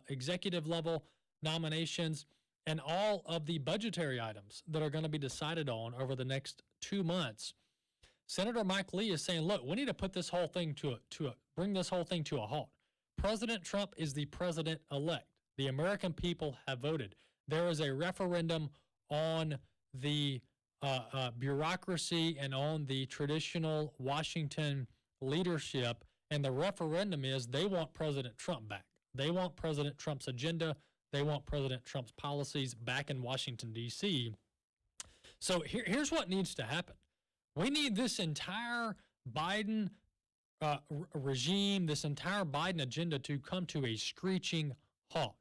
executive level nominations, and all of the budgetary items that are going to be decided on over the next 2 months. Senator Mike Lee is saying, look, we need to put this whole thing bring this whole thing to a halt. President Trump is the president-elect. The American people have voted. There is a referendum on the bureaucracy and on the traditional Washington leadership, and the referendum is they want President Trump back. They want President Trump's agenda. They want President Trump's policies back in Washington, D.C. So here's what needs to happen. We need this entire Biden regime, this entire Biden agenda to come to a screeching halt.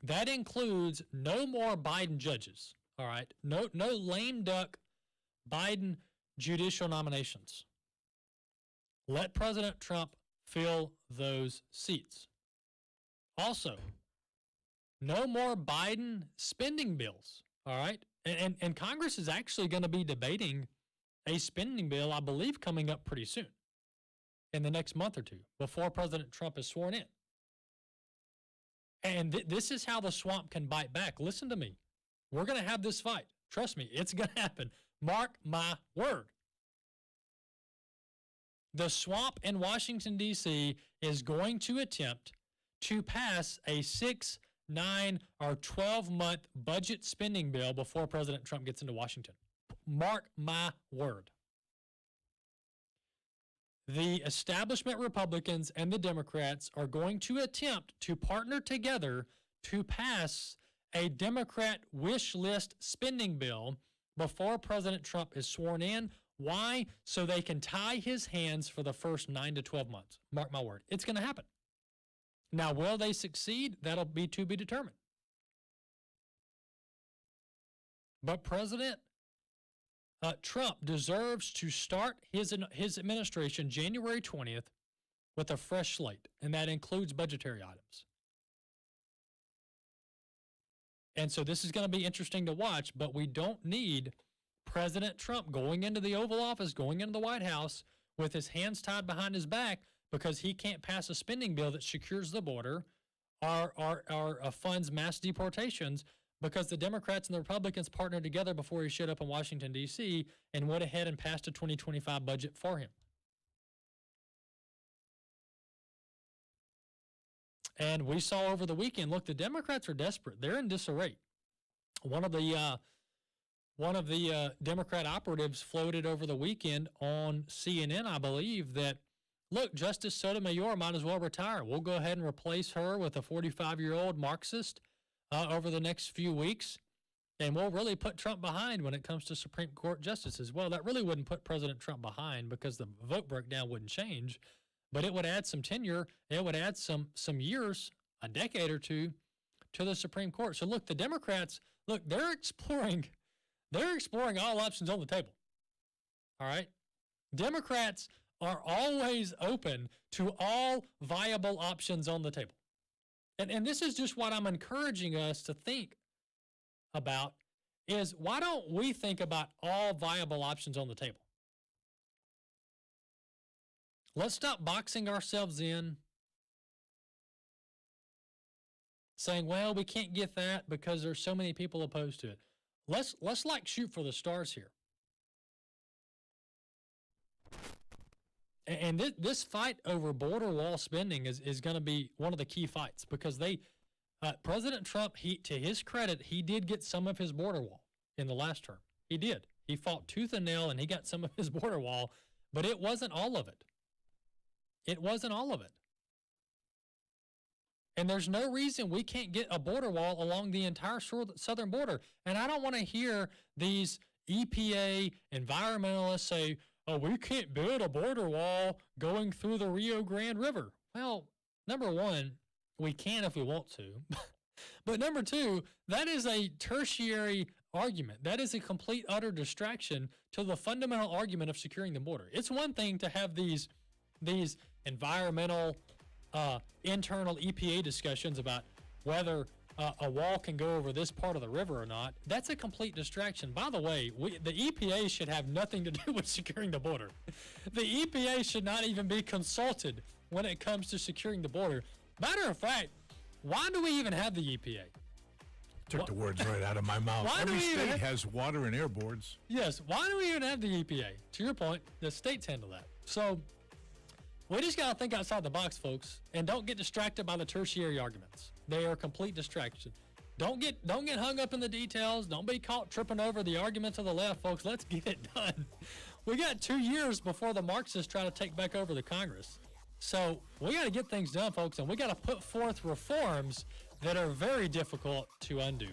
That includes no more Biden judges. All right. No lame duck Biden judicial nominations. Let President Trump fill those seats. Also, no more Biden spending bills. All right. And Congress is actually going to be debating a spending bill, I believe, coming up pretty soon in the next month or two before President Trump is sworn in. And this is how the swamp can bite back. Listen to me. We're going to have this fight. Trust me, it's going to happen. Mark my word. The swamp in Washington, D.C. is going to attempt to pass a 6, 9, or 12-month budget spending bill before President Trump gets into Washington. Mark my word. The establishment Republicans and the Democrats are going to attempt to partner together to pass a Democrat wish list spending bill before President Trump is sworn in. Why? So they can tie his hands for the first 9 to 12 months. Mark my word. It's going to happen. Now, will they succeed? That'll be to be determined. But President Trump deserves to start his administration January 20th with a fresh slate, and that includes budgetary items. And so this is going to be interesting to watch, but we don't need President Trump going into the Oval Office, going into the White House with his hands tied behind his back because he can't pass a spending bill that secures the border or funds mass deportations, because the Democrats and the Republicans partnered together before he showed up in Washington, D.C., and went ahead and passed a 2025 budget for him. And we saw over the weekend, look, the Democrats are desperate. They're in disarray. One of the Democrat operatives floated over the weekend on CNN, I believe, that, look, Justice Sotomayor might as well retire. We'll go ahead and replace her with a 45-year-old Marxist over the next few weeks, and we'll really put Trump behind when it comes to Supreme Court justices. Well, that really wouldn't put President Trump behind because the vote breakdown wouldn't change, but it would add some tenure. It would add some years, a decade or two, to the Supreme Court. So look, the Democrats, look, they're exploring all options on the table. All right? Democrats are always open to all viable options on the table. And this is just what I'm encouraging us to think about, is why don't we think about all viable options on the table? Let's stop boxing ourselves in, saying, well, we can't get that because there's so many people opposed to it. Let's like shoot for the stars here. And this fight over border wall spending is going to be one of the key fights, because President Trump, to his credit, he did get some of his border wall in the last term. He did. He fought tooth and nail and he got some of his border wall, but it wasn't all of it. It wasn't all of it. And there's no reason we can't get a border wall along the entire southern border. And I don't want to hear these EPA environmentalists say, oh, we can't build a border wall going through the Rio Grande River. Well, number one, we can if we want to. But number two, that is a tertiary argument. That is a complete, utter distraction to the fundamental argument of securing the border. It's one thing to have these environmental, internal EPA discussions about whether a wall can go over this part of the river or not. That's a complete distraction. By the way, the EPA should have nothing to do with securing the border. The EPA should not even be consulted when it comes to securing the border. Matter of fact, why do we even have the EPA? Took the words right out of my mouth. Every state has water and air boards. Yes. Why do we even have the EPA? To your point, the states handle that. So we just got to think outside the box, folks, and don't get distracted by the tertiary arguments. They are a complete distraction. Don't get hung up in the details. Don't be caught tripping over the arguments of the left, folks. Let's get it done. We got 2 years before the Marxists try to take back over the Congress. So we got to get things done, folks, and we got to put forth reforms that are very difficult to undo.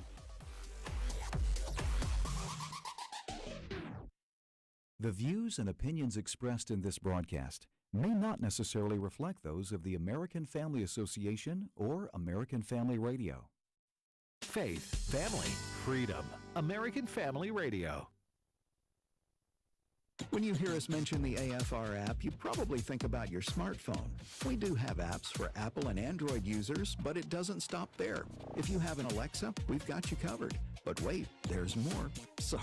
The views and opinions expressed in this broadcast may not necessarily reflect those of the American Family Association or American Family Radio. faith, family, freedom. American Family Radio. When you hear us mention the AFR app, you probably think about your smartphone. We do have apps for Apple and Android users, but it doesn't stop there. If you have an Alexa, we've got you covered. But wait, there's more. Sorry.